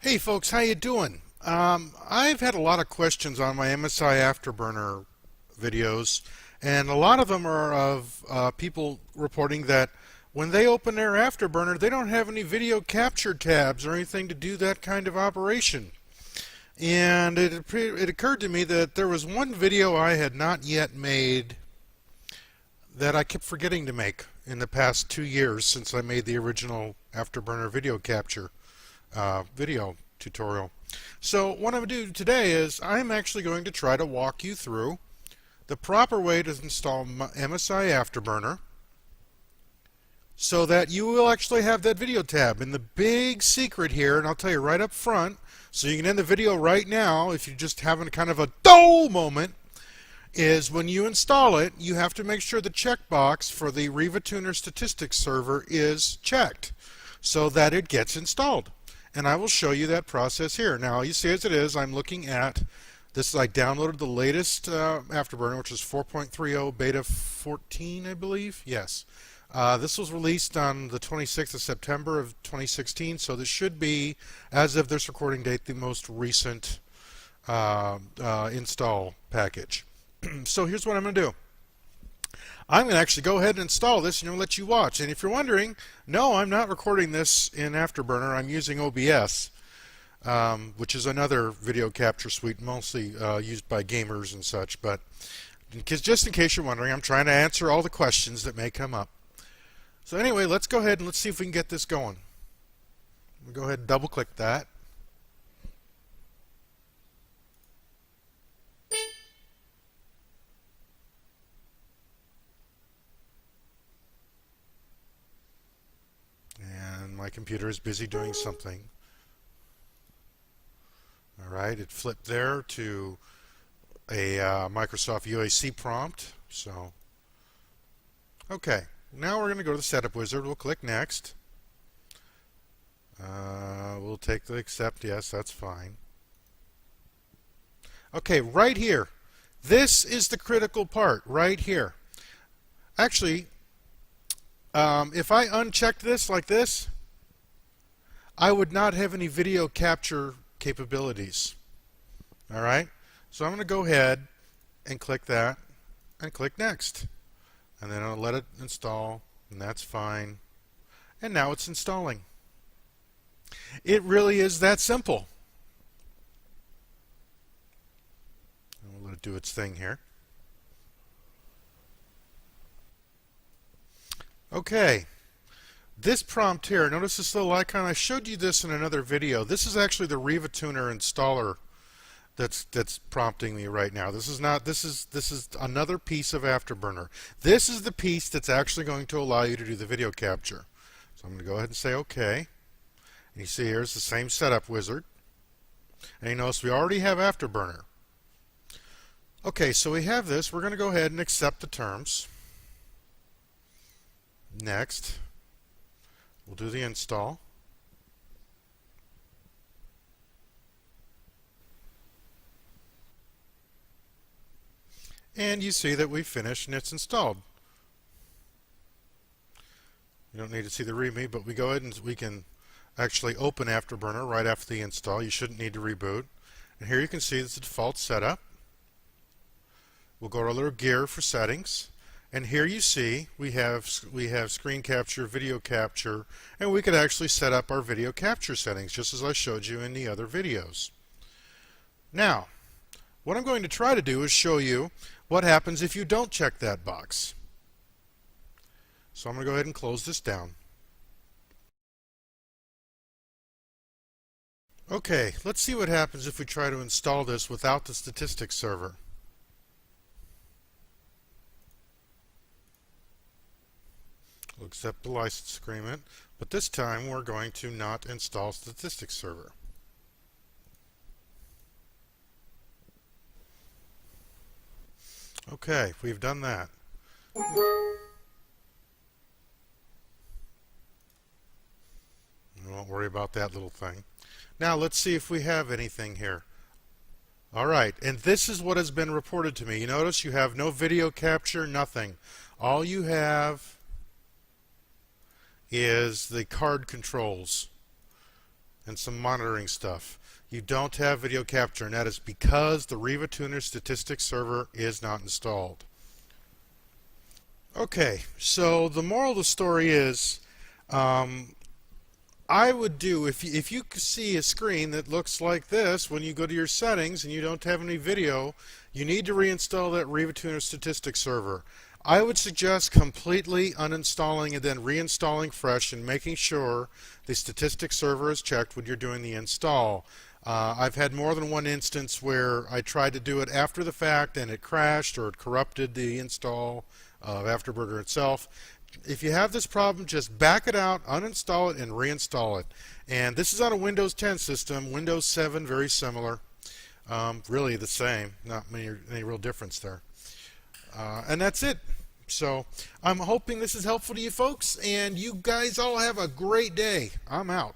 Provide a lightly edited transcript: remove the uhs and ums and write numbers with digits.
Hey folks, how you doing? I've had a lot of questions on my MSI Afterburner videos, and a lot of them are of people reporting that when they open their Afterburner, they don't have any video capture tabs or anything to do that kind of operation. And it occurred to me that there was one video I had not yet made that I kept forgetting to make in the past 2 years since I made the original Afterburner video capture video tutorial. So what I'm going to do today is I'm actually going to try to walk you through the proper way to install MSI Afterburner so that you will actually have that video tab. And the big secret here, and I'll tell you right up front, so you can end the video right now if you're just having kind of a dull moment, is when you install it, you have to make sure the checkbox for the RivaTuner statistics server is checked so that it gets installed. And I will show you that process here. Now, you see as it is, I'm looking at this. I downloaded the latest Afterburner, which is 4.30 beta 14, I believe. Yes. This was released on the 26th of September of 2016, so this should be, as of this recording date, the most recent install package. So here's what I'm going to do. I'm going to actually go ahead and install this and I'm going to let you watch. And if you're wondering, no, I'm not recording this in Afterburner. I'm using OBS, which is another video capture suite mostly used by gamers and such. But just in case you're wondering, I'm trying to answer all the questions that may come up. So anyway, let's go ahead and let's see if we can get this going. We'll go ahead and double click that. My computer is busy doing something. Alright, it flipped there to a Microsoft UAC prompt. So, okay, now we're going to go to the setup wizard. We'll click next. We'll take the accept. Yes, that's fine. Okay, right here. This is the critical part right here. Actually, if I unchecked this like this, I would not have any video capture capabilities. Alright, so I'm going to go ahead and click that and click next. And then I'll let it install, and that's fine. And now it's installing. It really is that simple. I'll let it do its thing here. Okay. This prompt here, notice this little icon. I showed you this in another video. This is actually the RivaTuner installer that's prompting me right now. This is not. This is another piece of Afterburner. This is the piece that's actually going to allow you to do the video capture. So I'm going to go ahead and say OK. And you see here's the same setup wizard. And you notice we already have Afterburner. Okay, so we have this. We're going to go ahead and accept the terms. Next. We'll do the install. And you see that we finished and it's installed. You don't need to see the README, but we go ahead and we can actually open Afterburner right after the install. You shouldn't need to reboot. And here you can see it's the default setup. We'll go to our little gear for settings. And here you see we have screen capture, video capture, and we could actually set up our video capture settings just as I showed you in the other videos. Now, what I'm going to try to do is show you what happens if you don't check that box. So I'm going to go ahead and close this down. Okay, let's see what happens if we try to install this without the statistics server. We'll accept the license agreement, but this time we're going to not install statistics server. Okay, we've done that. We won't worry about that little thing. Now let's see if we have anything here. Alright, and this is what has been reported to me. You notice you have no video capture, nothing. All you have is the card controls. and some monitoring stuff. You don't have video capture, and that is because the Riva Tuner Statistics Server is not installed. Okay, so the moral of the story is, I would do, if you see a screen that looks like this when you go to your settings and you don't have any video, you need to reinstall that Riva Tuner Statistics Server. I would suggest completely uninstalling and then reinstalling fresh and making sure the statistics server is checked when you're doing the install. I've had more than one instance where I tried to do it after the fact and it crashed or it corrupted the install of Afterburner itself. If you have this problem, just back it out, uninstall it, and reinstall it. And this is on a Windows 10 system. Windows 7, very similar. Really the same. Not any real difference there. And that's it. So I'm hoping this is helpful to you folks, and you guys all have a great day. I'm out.